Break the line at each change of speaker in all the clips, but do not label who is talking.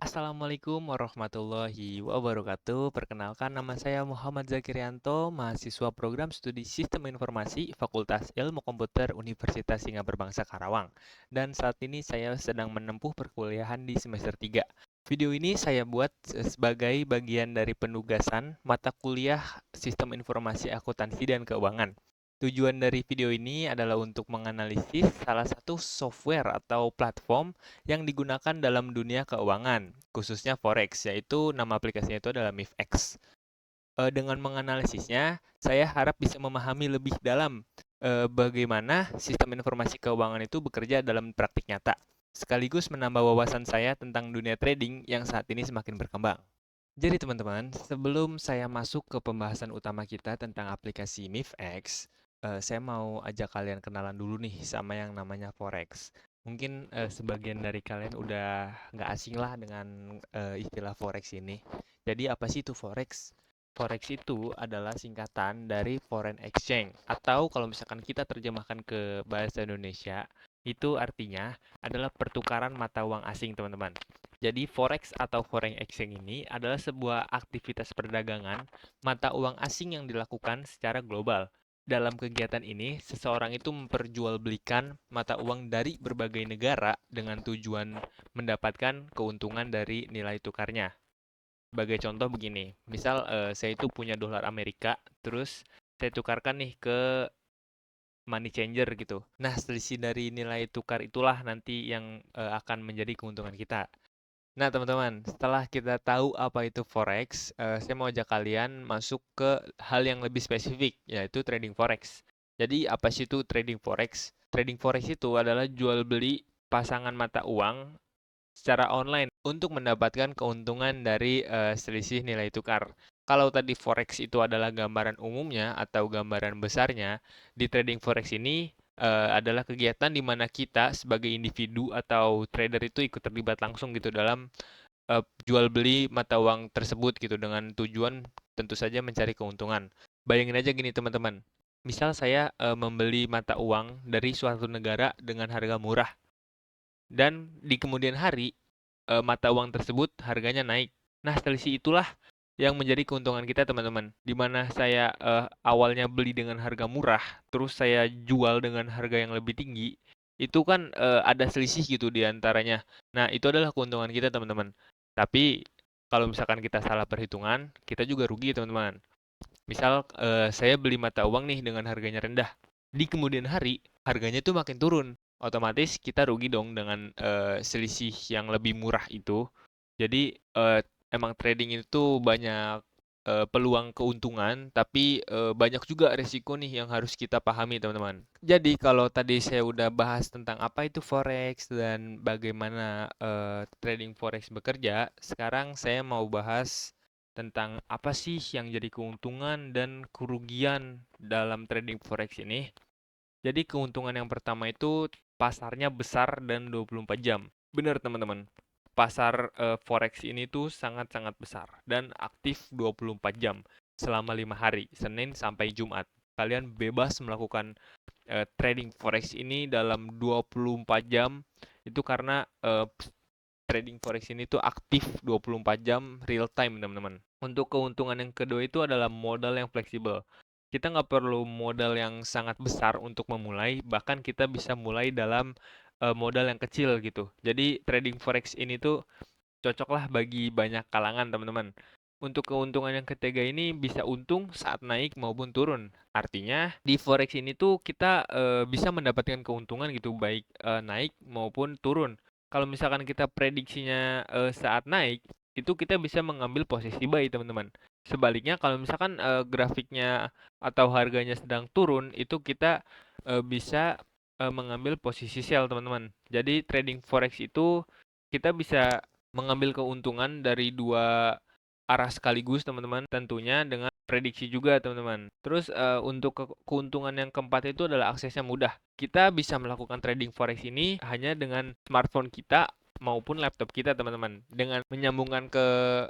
Assalamualaikum warahmatullahi wabarakatuh. Perkenalkan nama saya Muhammad Zakirianto, mahasiswa program studi Sistem Informasi Fakultas Ilmu Komputer Universitas Singapura Bangsa Karawang. Dan saat ini saya sedang menempuh perkuliahan di semester 3. Video ini saya buat sebagai bagian dari penugasan mata kuliah Sistem Informasi Akuntansi dan Keuangan. Tujuan dari video ini adalah untuk menganalisis salah satu software atau platform yang digunakan dalam dunia keuangan, khususnya Forex, yaitu nama aplikasinya itu adalah MIFX. Dengan menganalisisnya, saya harap bisa memahami lebih dalam bagaimana sistem informasi keuangan itu bekerja dalam praktik nyata, sekaligus menambah wawasan saya tentang dunia trading yang saat ini semakin berkembang. Jadi teman-teman, sebelum saya masuk ke pembahasan utama kita tentang aplikasi MIFX, saya mau ajak kalian kenalan dulu nih sama yang namanya Forex. Mungkin sebagian dari kalian udah nggak asing lah dengan istilah Forex ini. Jadi apa sih itu Forex? Forex itu adalah singkatan dari Foreign Exchange, atau kalau misalkan kita terjemahkan ke bahasa Indonesia, itu artinya adalah pertukaran mata uang asing, teman-teman. Jadi forex atau foreign exchange ini adalah sebuah aktivitas perdagangan mata uang asing yang dilakukan secara global. Dalam kegiatan ini, seseorang itu memperjualbelikan mata uang dari berbagai negara dengan tujuan mendapatkan keuntungan dari nilai tukarnya. Sebagai contoh begini, misal saya itu punya dolar Amerika, terus saya tukarkan nih ke money changer gitu. Nah, selisih dari nilai tukar itulah nanti yang akan menjadi keuntungan kita. Nah, teman-teman, setelah kita tahu apa itu forex, saya mau ajak kalian masuk ke hal yang lebih spesifik, yaitu trading forex. Jadi, apa sih itu trading forex? Trading forex itu adalah jual beli pasangan mata uang secara online untuk mendapatkan keuntungan dari selisih nilai tukar. Kalau tadi forex itu adalah gambaran umumnya atau gambaran besarnya, di trading forex ini adalah kegiatan di mana kita sebagai individu atau trader itu ikut terlibat langsung gitu dalam jual beli mata uang tersebut gitu dengan tujuan tentu saja mencari keuntungan. Bayangin aja gini teman-teman. Misal saya membeli mata uang dari suatu negara dengan harga murah dan di kemudian hari mata uang tersebut harganya naik. Nah, selisih itulah yang menjadi keuntungan kita, teman-teman. Di mana saya awalnya beli dengan harga murah, terus saya jual dengan harga yang lebih tinggi, itu kan ada selisih gitu di antaranya. Nah, itu adalah keuntungan kita, teman-teman. Tapi kalau misalkan kita salah perhitungan, kita juga rugi, teman-teman. Misal saya beli mata uang nih dengan harganya rendah. Di kemudian hari, harganya tuh makin turun. Otomatis kita rugi dong dengan selisih yang lebih murah itu. Jadi emang trading itu banyak peluang keuntungan, tapi banyak juga resiko nih yang harus kita pahami, teman-teman. Jadi kalau tadi saya udah bahas tentang apa itu forex dan bagaimana trading forex bekerja, sekarang saya mau bahas tentang apa sih yang jadi keuntungan dan kerugian dalam trading forex ini. Jadi keuntungan yang pertama itu pasarnya besar dan 24 jam. Benar teman-teman. Pasar forex ini tuh sangat-sangat besar dan aktif 24 jam selama 5 hari, Senin sampai Jumat. Kalian bebas melakukan trading forex ini dalam 24 jam itu karena trading forex ini tuh aktif 24 jam real time, teman-teman. Untuk keuntungan yang kedua itu adalah modal yang fleksibel. Kita nggak perlu modal yang sangat besar untuk memulai, bahkan kita bisa mulai dalam modal yang kecil gitu. Jadi trading forex ini tuh cocoklah bagi banyak kalangan, teman-teman. Untuk keuntungan yang ketiga ini bisa untung saat naik maupun turun. Artinya di forex ini tuh kita bisa mendapatkan keuntungan gitu baik naik maupun turun. Kalau misalkan kita prediksinya saat naik, itu kita bisa mengambil posisi buy, teman-teman. Sebaliknya kalau misalkan grafiknya atau harganya sedang turun, itu kita bisa mengambil posisi sell, teman-teman. Jadi trading forex itu kita bisa mengambil keuntungan dari dua arah sekaligus, teman-teman. Tentunya dengan prediksi juga, teman-teman. Terus untuk keuntungan yang keempat itu adalah aksesnya mudah. Kita bisa melakukan trading forex ini hanya dengan smartphone kita maupun laptop kita, teman-teman. Dengan menyambungkan ke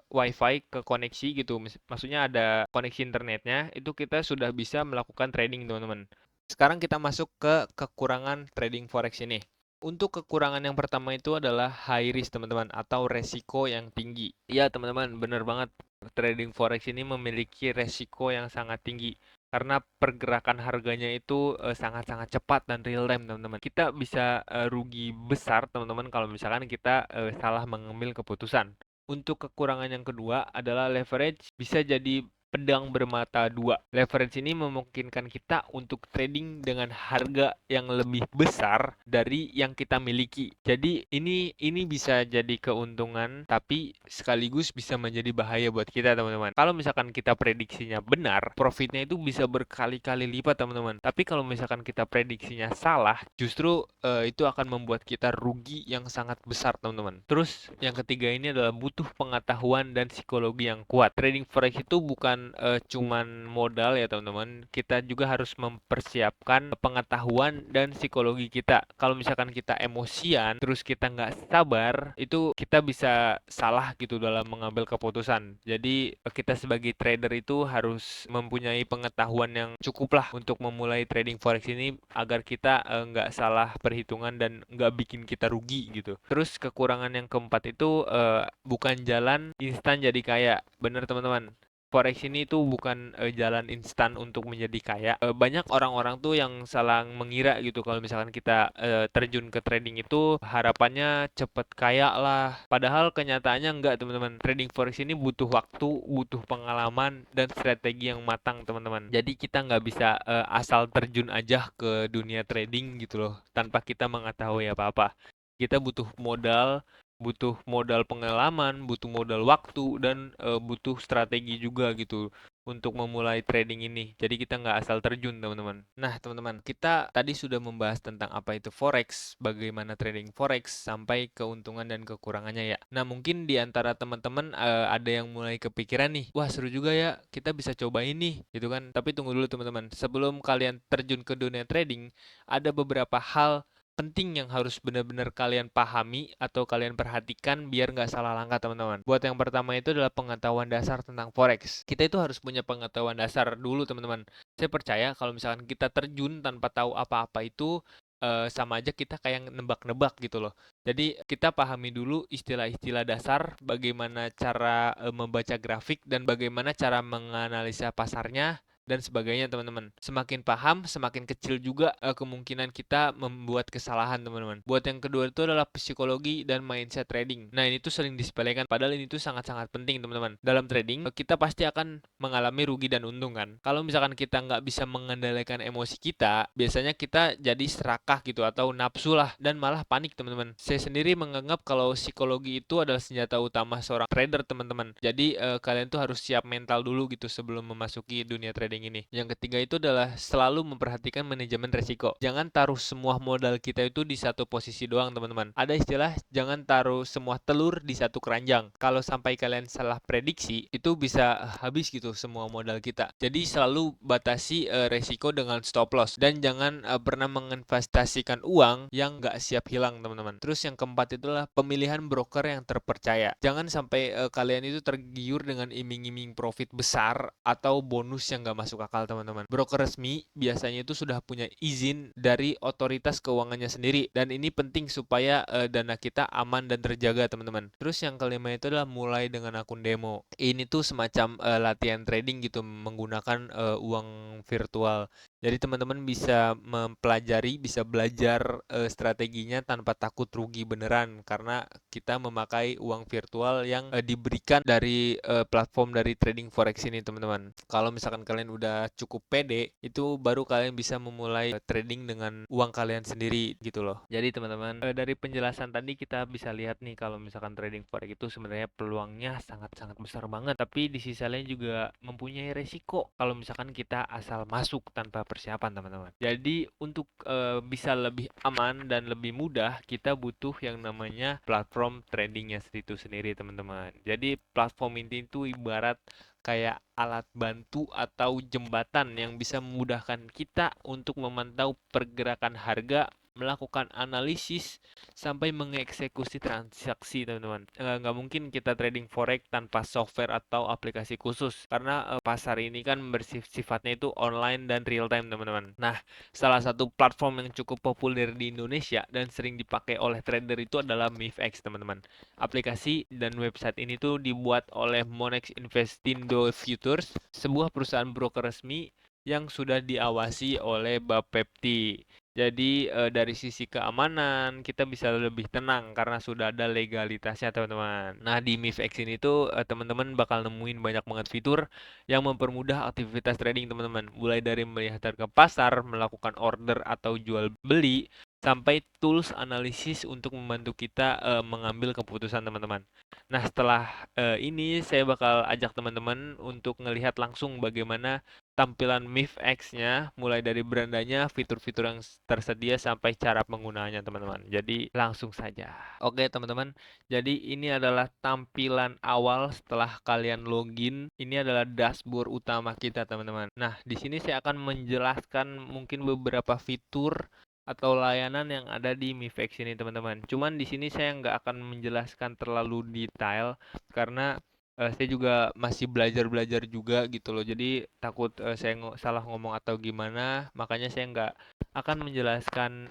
WiFi, ke koneksi gitu. Maksudnya ada koneksi internetnya, itu kita sudah bisa melakukan trading, teman-teman. Sekarang kita masuk ke kekurangan trading forex ini. Untuk kekurangan yang pertama itu adalah high risk teman-teman atau resiko yang tinggi. Iya teman-teman, benar banget. Trading forex ini memiliki resiko yang sangat tinggi karena pergerakan harganya itu sangat-sangat cepat dan real time teman-teman. Kita bisa rugi besar teman-teman kalau misalkan kita salah mengambil keputusan. Untuk kekurangan yang kedua adalah leverage bisa jadi pedang bermata dua. Leverage ini memungkinkan kita untuk trading dengan harga yang lebih besar dari yang kita miliki. Jadi ini bisa jadi keuntungan tapi sekaligus bisa menjadi bahaya buat kita teman-teman. Kalau misalkan kita prediksinya benar, profitnya itu bisa berkali-kali lipat teman-teman. Tapi kalau misalkan kita prediksinya salah, justru itu akan membuat kita rugi yang sangat besar teman-teman. Terus yang ketiga ini adalah butuh pengetahuan dan psikologi yang kuat. Trading forex itu bukan cuman modal ya teman-teman. Kita juga harus mempersiapkan pengetahuan dan psikologi kita. Kalau misalkan kita emosian, terus kita nggak sabar, itu kita bisa salah gitu dalam mengambil keputusan. Jadi kita sebagai trader itu harus mempunyai pengetahuan yang cukup lah untuk memulai trading forex ini agar kita nggak salah perhitungan dan nggak bikin kita rugi gitu. Terus kekurangan yang keempat itu bukan jalan instan jadi kaya. Bener teman-teman. Forex ini tuh bukan jalan instan untuk menjadi kaya. Banyak orang-orang tuh yang salah mengira gitu kalau misalkan kita terjun ke trading itu harapannya cepet kaya lah. Padahal kenyataannya enggak teman-teman. Trading forex ini butuh waktu, butuh pengalaman dan strategi yang matang teman-teman. Jadi kita nggak bisa asal terjun aja ke dunia trading gitu loh tanpa kita mengetahui apa-apa. Kita butuh modal pengalaman, butuh modal waktu, dan butuh strategi juga gitu untuk memulai trading ini. Jadi kita nggak asal terjun, teman-teman. Nah, teman-teman, kita tadi sudah membahas tentang apa itu forex, bagaimana trading forex, sampai keuntungan dan kekurangannya ya. Nah, mungkin di antara teman-teman ada yang mulai kepikiran nih, wah seru juga ya, kita bisa coba ini, gitu kan. Tapi tunggu dulu teman-teman, sebelum kalian terjun ke dunia trading, ada beberapa hal penting yang harus benar-benar kalian pahami atau kalian perhatikan biar nggak salah langkah teman-teman. Buat yang pertama itu adalah pengetahuan dasar tentang forex. Kita itu harus punya pengetahuan dasar dulu teman-teman. Saya percaya kalau misalkan kita terjun tanpa tahu apa-apa itu sama aja kita kayak nebak-nebak gitu loh. Jadi kita pahami dulu istilah-istilah dasar, bagaimana cara membaca grafik dan bagaimana cara menganalisa pasarnya dan sebagainya teman-teman. Semakin paham, semakin kecil juga kemungkinan kita membuat kesalahan teman-teman. Buat yang kedua itu adalah psikologi dan mindset trading. Nah ini tuh sering disepelekan, padahal ini tuh sangat-sangat penting teman-teman. Dalam trading, kita pasti akan mengalami rugi dan untung kan. Kalau misalkan kita nggak bisa mengendalikan emosi kita, biasanya kita jadi serakah gitu atau nafsu lah dan malah panik teman-teman. Saya sendiri menganggap kalau psikologi itu adalah senjata utama seorang trader teman-teman. Jadi kalian tuh harus siap mental dulu gitu sebelum memasuki dunia trading ini. Yang ketiga itu adalah selalu memperhatikan manajemen resiko. Jangan taruh semua modal kita itu di satu posisi doang teman-teman. Ada istilah jangan taruh semua telur di satu keranjang. Kalau sampai kalian salah prediksi, itu bisa habis gitu semua modal kita. Jadi selalu batasi resiko dengan stop loss dan jangan pernah menginvestasikan uang yang nggak siap hilang teman-teman. Terus yang keempat itulah pemilihan broker yang terpercaya. Jangan sampai kalian itu tergiur dengan iming-iming profit besar atau bonus yang nggak masuk akal teman-teman. Broker resmi biasanya itu sudah punya izin dari otoritas keuangannya sendiri dan ini penting supaya dana kita aman dan terjaga teman-teman. Terus yang kelima itu adalah mulai dengan akun demo. Ini tuh semacam latihan trading gitu menggunakan uang virtual. Jadi teman-teman bisa mempelajari, bisa belajar strateginya tanpa takut rugi beneran karena kita memakai uang virtual yang diberikan dari platform dari trading forex ini teman-teman. Kalau misalkan kalian udah cukup pede, itu baru kalian bisa memulai trading dengan uang kalian sendiri gitu loh. Jadi teman-teman, dari penjelasan tadi kita bisa lihat nih kalau misalkan trading forex itu sebenarnya peluangnya sangat-sangat besar banget, tapi di sisi lain juga mempunyai resiko kalau misalkan kita asal masuk tanpa persiapan teman-teman. Jadi untuk bisa lebih aman dan lebih mudah, kita butuh yang namanya platform tradingnya itu sendiri teman-teman. Jadi platform ini itu ibarat kayak alat bantu atau jembatan yang bisa memudahkan kita untuk memantau pergerakan harga melakukan analisis, sampai mengeksekusi transaksi, teman-teman. Nggak mungkin kita trading forex tanpa software atau aplikasi khusus, karena pasar ini kan sifatnya itu online dan real time, teman-teman. Nah, salah satu platform yang cukup populer di Indonesia dan sering dipakai oleh trader itu adalah MIFX, teman-teman. Aplikasi dan website ini tuh dibuat oleh Monex Investindo Futures, sebuah perusahaan broker resmi yang sudah diawasi oleh Bapepti. Jadi dari sisi keamanan kita bisa lebih tenang karena sudah ada legalitasnya, teman-teman. Nah, di MIFX ini tuh teman-teman bakal nemuin banyak banget fitur yang mempermudah aktivitas trading, teman-teman. Mulai dari melihat harga pasar, melakukan order atau jual beli, sampai tools analisis untuk membantu kita mengambil keputusan, teman-teman. Nah, setelah ini saya bakal ajak teman-teman untuk ngelihat langsung bagaimana tampilan MIFX-nya, mulai dari berandanya, fitur-fitur yang tersedia, sampai cara penggunaannya, teman-teman. Jadi langsung saja. Oke, teman-teman. Jadi ini adalah tampilan awal setelah kalian login. Ini adalah dashboard utama kita, teman-teman. Nah, di sini saya akan menjelaskan mungkin beberapa fitur atau layanan yang ada di MIFX ini, teman-teman. Cuman di sini saya nggak akan menjelaskan terlalu detail karena saya juga masih belajar-belajar juga gitu loh. Jadi takut saya salah ngomong atau gimana, makanya saya nggak akan menjelaskan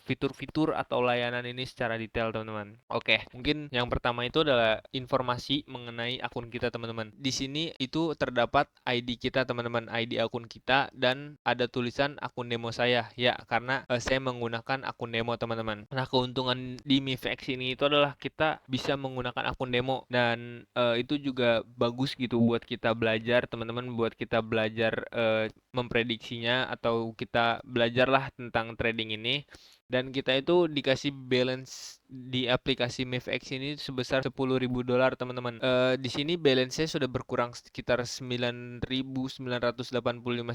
fitur-fitur atau layanan ini secara detail, teman-teman. Oke, mungkin yang pertama itu adalah informasi mengenai akun kita, teman-teman. Di sini itu terdapat ID kita, teman-teman, ID akun kita, dan ada tulisan akun demo saya. Ya, karena saya menggunakan akun demo, teman-teman. Nah, keuntungan di MIFX ini itu adalah kita bisa menggunakan akun demo, dan itu juga bagus gitu buat kita belajar, teman-teman, buat kita belajar memprediksinya, atau kita belajarlah tentang trading ini. Dan kita itu dikasih balance di aplikasi MIFX ini sebesar $10.000, teman-teman. Di sini balance-nya sudah berkurang sekitar 9.985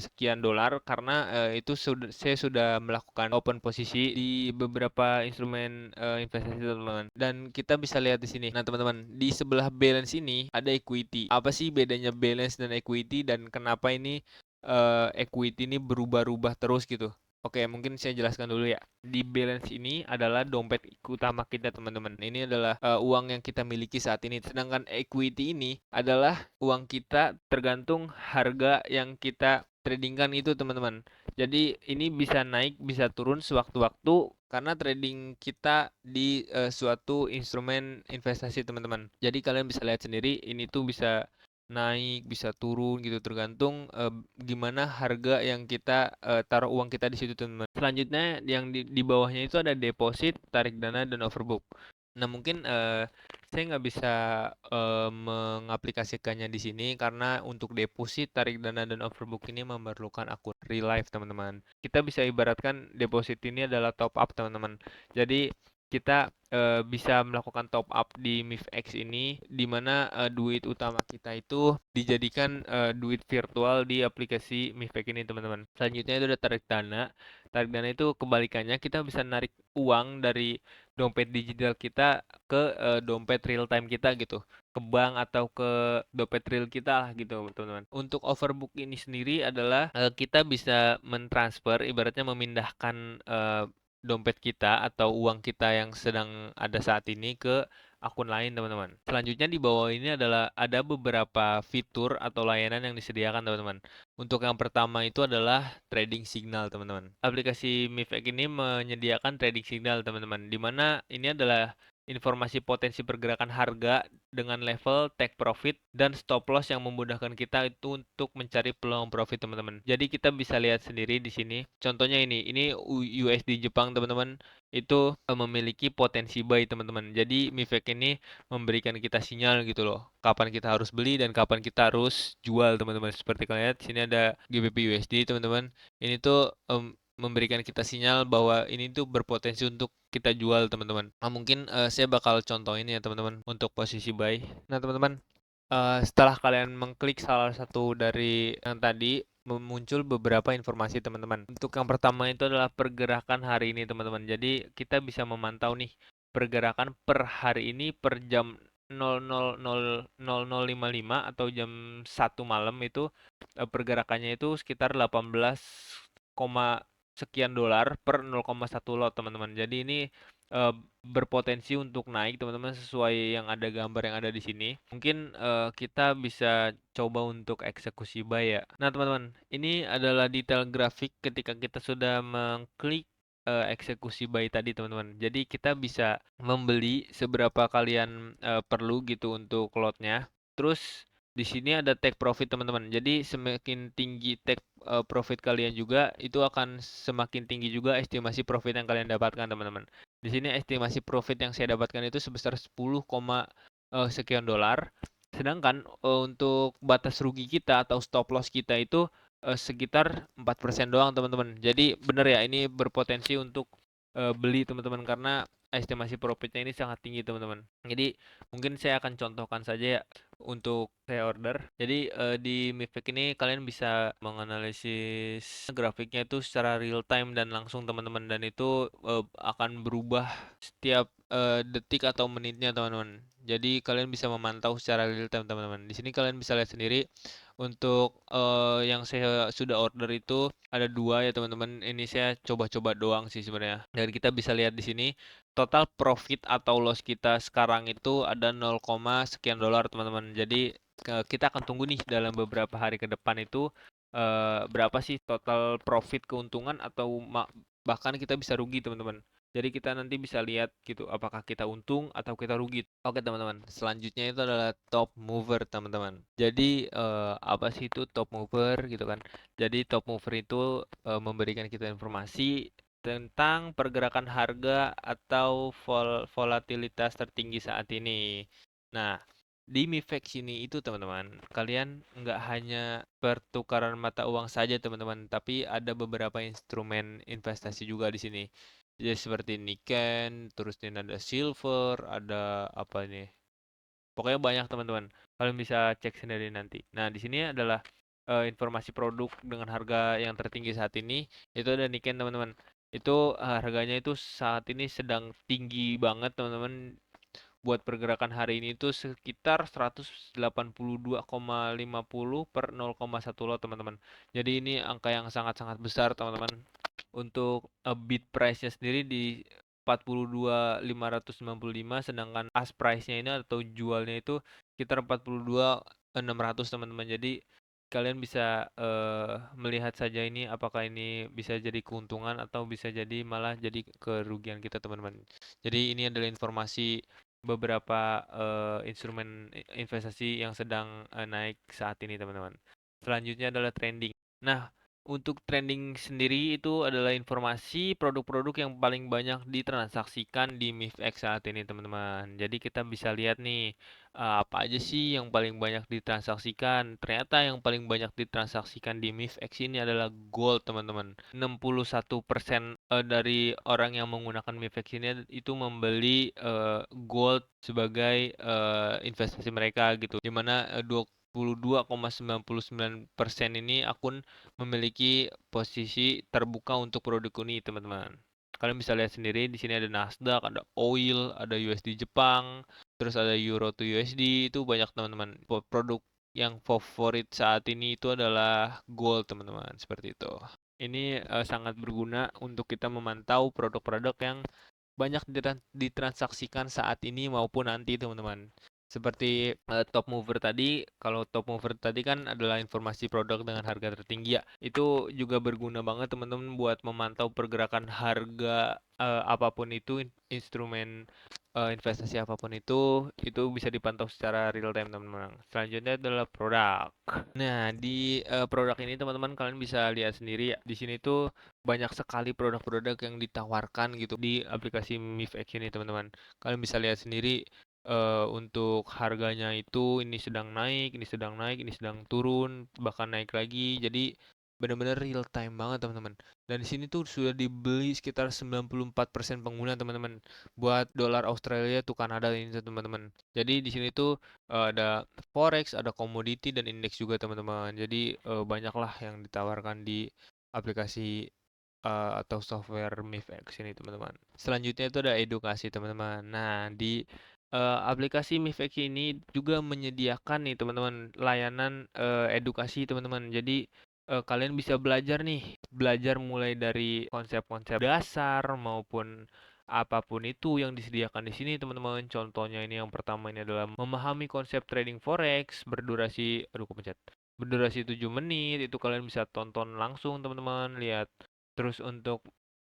sekian dolar karena itu saya sudah melakukan open posisi di beberapa instrumen investasi, teman-teman. Dan kita bisa lihat di sini. Nah, teman-teman, di sebelah balance ini ada equity. Apa sih bedanya balance dan equity, dan kenapa ini equity ini berubah-ubah terus gitu? Oke, mungkin saya jelaskan dulu ya. Di balance ini adalah dompet utama kita, teman-teman. Ini adalah uang yang kita miliki saat ini. Sedangkan equity ini adalah uang kita tergantung harga yang kita tradingkan itu, teman-teman. Jadi ini bisa naik, bisa turun sewaktu-waktu karena trading kita di suatu instrumen investasi, teman-teman. Jadi kalian bisa lihat sendiri, ini tuh bisa naik, bisa turun gitu, tergantung gimana harga yang kita taruh uang kita di situ, teman-teman. Selanjutnya yang di bawahnya itu ada deposit, tarik dana, dan overbook. Nah, mungkin saya nggak bisa mengaplikasikannya di sini karena untuk deposit, tarik dana, dan overbook ini memerlukan akun real life, teman-teman. Kita bisa ibaratkan deposit ini adalah top up, teman-teman. Jadi kita bisa melakukan top up di MIFX ini, di mana duit utama kita itu dijadikan duit virtual di aplikasi MIFX ini, teman-teman. Selanjutnya itu ada tarik dana. Tarik dana itu kebalikannya, kita bisa narik uang dari dompet digital kita ke dompet real time kita gitu, ke bank atau ke dompet real kita lah gitu, teman-teman. Untuk overbook ini sendiri adalah kita bisa mentransfer, ibaratnya memindahkan dompet kita atau uang kita yang sedang ada saat ini ke akun lain, teman-teman. Selanjutnya di bawah ini adalah ada beberapa fitur atau layanan yang disediakan, teman-teman. Untuk yang pertama itu adalah trading signal, teman-teman. Aplikasi MIFX ini menyediakan trading signal, teman-teman, di mana ini adalah informasi potensi pergerakan harga dengan level take profit dan stop loss yang memudahkan kita itu untuk mencari peluang profit, teman-teman. Jadi kita bisa lihat sendiri di sini. Contohnya ini USD Jepang, teman-teman, itu memiliki potensi buy, teman-teman. Jadi MIFX ini memberikan kita sinyal gitu loh, kapan kita harus beli dan kapan kita harus jual, teman-teman. Seperti kalian lihat sini ada GBP USD, teman-teman. Ini tuh memberikan kita sinyal bahwa ini tuh berpotensi untuk kita jual, teman-teman. Nah, mungkin saya bakal contohin ya, teman-teman, untuk posisi buy. Nah, teman-teman, setelah kalian mengklik salah satu dari yang tadi, muncul beberapa informasi, teman-teman. Untuk yang pertama itu adalah pergerakan hari ini, teman-teman. Jadi kita bisa memantau nih pergerakan per hari ini per jam 00.0055 atau jam 1 malam itu pergerakannya itu sekitar 18,5 sekian dolar per 0,1 lot teman-teman. Jadi ini eh, berpotensi untuk naik teman-teman sesuai yang ada gambar yang ada di sini. Mungkin kita bisa coba untuk eksekusi buy ya. Nah teman-teman, ini adalah detail grafik ketika kita sudah mengklik eksekusi buy tadi teman-teman. Jadi kita bisa membeli seberapa kalian perlu gitu untuk lotnya. Terus di sini ada take profit teman-teman. Jadi semakin tinggi take profit kalian juga, itu akan semakin tinggi juga estimasi profit yang kalian dapatkan teman-teman. Di sini estimasi profit yang saya dapatkan itu sebesar 10, sekian dolar. Sedangkan untuk batas rugi kita atau stop loss kita itu sekitar 4% doang teman-teman. Jadi benar ya, ini berpotensi untuk beli teman-teman karena estimasi profitnya ini sangat tinggi teman-teman. Jadi mungkin saya akan contohkan saja ya untuk saya order. Jadi di Mifek ini kalian bisa menganalisis grafiknya itu secara real time dan langsung teman-teman, dan itu akan berubah setiap detik atau menitnya teman-teman. Jadi kalian bisa memantau secara real time teman-teman. Di sini kalian bisa lihat sendiri untuk yang saya sudah order itu ada dua ya teman-teman. Ini saya coba-coba doang sih sebenarnya. Dan kita bisa lihat di sini total profit atau loss kita sekarang itu ada 0, sekian dolar teman-teman. Jadi kita akan tunggu nih dalam beberapa hari ke depan itu berapa sih total profit keuntungan atau bahkan kita bisa rugi teman-teman. Jadi kita nanti bisa lihat gitu apakah kita untung atau kita rugi. Oke teman-teman, selanjutnya itu adalah top mover teman-teman. Jadi apa sih itu top mover gitu kan? Jadi top mover itu memberikan kita informasi tentang pergerakan harga atau volatilitas tertinggi saat ini. Nah, di Mifex ini itu teman-teman, kalian nggak hanya pertukaran mata uang saja teman-teman, tapi ada beberapa instrumen investasi juga di sini. Jadi seperti Niken, terus ini ada silver, ada apa ini? Pokoknya banyak teman-teman. Kalian bisa cek sendiri nanti. Nah, di sini adalah informasi produk dengan harga yang tertinggi saat ini. Itu ada Niken teman-teman. Itu harganya itu saat ini sedang tinggi banget teman-teman. Buat pergerakan hari ini itu sekitar 182,50 per 0,1 lot teman-teman. Jadi ini angka yang sangat-sangat besar teman-teman. Untuk bid price-nya sendiri di 42.595, sedangkan ask price-nya ini atau jualnya itu sekitar 42.600 teman-teman. Jadi kalian bisa melihat saja ini apakah ini bisa jadi keuntungan atau bisa jadi malah jadi kerugian kita teman-teman. Jadi ini adalah informasi beberapa instrumen investasi yang sedang naik saat ini teman-teman. Selanjutnya adalah trending. Nah, untuk trending sendiri itu adalah informasi produk-produk yang paling banyak ditransaksikan di MIFX saat ini teman-teman. Jadi kita bisa lihat nih apa aja sih yang paling banyak ditransaksikan. Ternyata yang paling banyak ditransaksikan di MIFX ini adalah gold teman-teman. 61% dari orang yang menggunakan MIFX ini itu membeli gold sebagai investasi mereka gitu. Dimana 22,99% ini akun memiliki posisi terbuka untuk produk ini, teman-teman. Kalian bisa lihat sendiri di sini ada Nasdaq, ada oil, ada USD Jepang, terus ada Euro to USD, itu banyak teman-teman. Produk yang favorit saat ini itu adalah gold, teman-teman, seperti itu. Ini sangat berguna untuk kita memantau produk-produk yang banyak ditransaksikan saat ini maupun nanti teman-teman. Seperti top mover tadi, kalau top mover tadi kan adalah informasi produk dengan harga tertinggi ya. Itu juga berguna banget teman-teman buat memantau pergerakan harga apapun itu, instrumen investasi apapun itu bisa dipantau secara real time teman-teman. Selanjutnya adalah produk. Nah, di produk ini teman-teman kalian bisa lihat sendiri ya. Di sini tuh banyak sekali produk-produk yang ditawarkan gitu di aplikasi MIFX ini teman-teman. Kalian bisa lihat sendiri untuk harganya itu ini sedang naik, ini sedang naik, ini sedang turun, bahkan naik lagi. Jadi benar-benar real time banget teman-teman. Dan di sini tuh sudah dibeli sekitar 94% pengguna teman-teman. Buat dolar Australia tuh Kanada ini teman-teman. Jadi di sini tuh ada forex, ada komoditi dan indeks juga teman-teman. Jadi banyaklah yang ditawarkan di aplikasi atau software MIFX ini teman-teman. Selanjutnya itu ada edukasi teman-teman. Nah, di aplikasi MIFX ini juga menyediakan nih teman-teman layanan edukasi teman-teman. Jadi kalian bisa belajar nih, belajar mulai dari konsep-konsep dasar maupun apapun itu yang disediakan di sini teman-teman. Contohnya ini yang pertama ini adalah memahami konsep trading forex berdurasi, aduh kepencet, berdurasi 7 menit, itu kalian bisa tonton langsung teman-teman, lihat. Terus untuk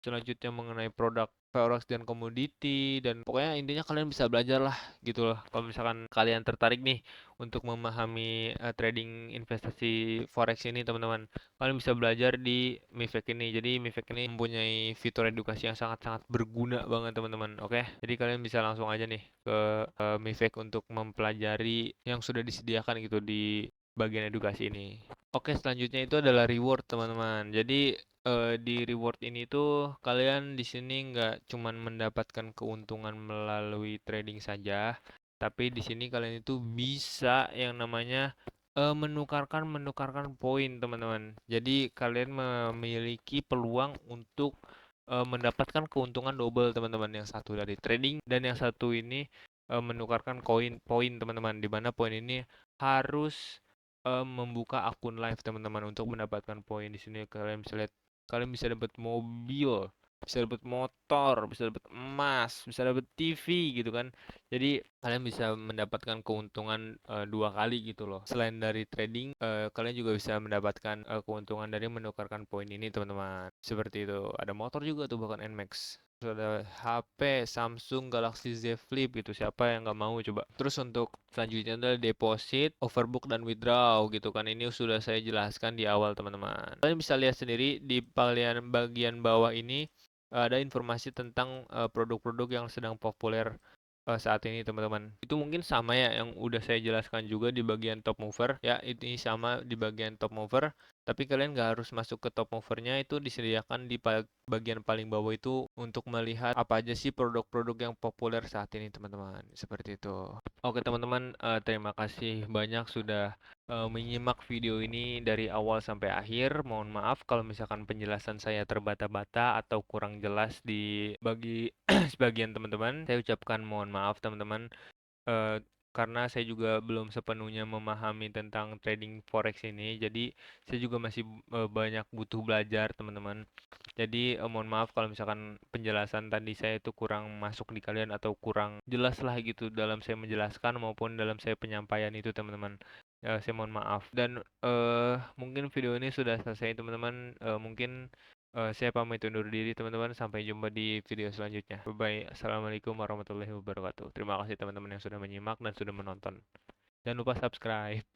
selanjutnya mengenai produk forex dan komoditi, dan pokoknya intinya kalian bisa belajar lah gitu loh. Kalau misalkan kalian tertarik nih untuk memahami trading investasi forex ini teman-teman, kalian bisa belajar di Mifek ini. Jadi Mifek ini mempunyai fitur edukasi yang sangat-sangat berguna banget teman-teman. Oke, jadi kalian bisa langsung aja nih ke Mifek untuk mempelajari yang sudah disediakan gitu di bagian edukasi ini. Oke, selanjutnya itu adalah reward teman-teman. Jadi di reward ini tuh kalian di sini nggak cuman mendapatkan keuntungan melalui trading saja, tapi di sini kalian itu bisa yang namanya menukarkan menukarkan poin teman-teman. Jadi kalian memiliki peluang untuk mendapatkan keuntungan double teman-teman. Yang satu dari trading dan yang satu ini menukarkan koin poin teman-teman. Di mana poin ini harus membuka akun live teman-teman untuk mendapatkan poin. Di sini kalian bisa lihat, kalian bisa dapat mobil, bisa dapat motor, bisa dapat emas, bisa dapat TV gitu kan. Jadi kalian bisa mendapatkan keuntungan dua kali gitu loh. Selain dari trading, kalian juga bisa mendapatkan keuntungan dari menukarkan poin ini teman-teman. Seperti itu. Ada motor juga tuh bahkan NMAX. Terus ada HP Samsung Galaxy Z Flip gitu. Siapa yang nggak mau coba. Terus untuk selanjutnya adalah deposit, overbook, dan withdraw gitu kan. Ini sudah saya jelaskan di awal teman-teman. Kalian bisa lihat sendiri di bagian bawah ini ada informasi tentang produk-produk yang sedang populer saat ini teman-teman. Itu mungkin sama ya yang udah saya jelaskan juga di bagian top mover ya, ini sama di bagian top mover, tapi kalian nggak harus masuk ke top movernya, itu disediakan di bagian paling bawah itu untuk melihat apa aja sih produk-produk yang populer saat ini teman-teman. Seperti itu. Oke teman-teman, terima kasih banyak sudah menyimak video ini dari awal sampai akhir. Mohon maaf kalau misalkan penjelasan saya terbata-bata atau kurang jelas di bagi sebagian teman-teman. Saya ucapkan mohon maaf teman-teman, karena saya juga belum sepenuhnya memahami tentang trading forex ini. Jadi saya juga masih banyak butuh belajar teman-teman. Jadi mohon maaf kalau misalkan penjelasan tadi saya itu kurang masuk di kalian atau kurang jelas lah gitu dalam saya menjelaskan maupun dalam saya penyampaian itu teman-teman. Saya mohon maaf. Dan mungkin video ini sudah selesai teman-teman. Mungkin saya pamit undur diri teman-teman. Sampai jumpa di video selanjutnya. Bye bye. Assalamualaikum warahmatullahi wabarakatuh. Terima kasih teman-teman yang sudah menyimak dan sudah menonton. Jangan lupa subscribe.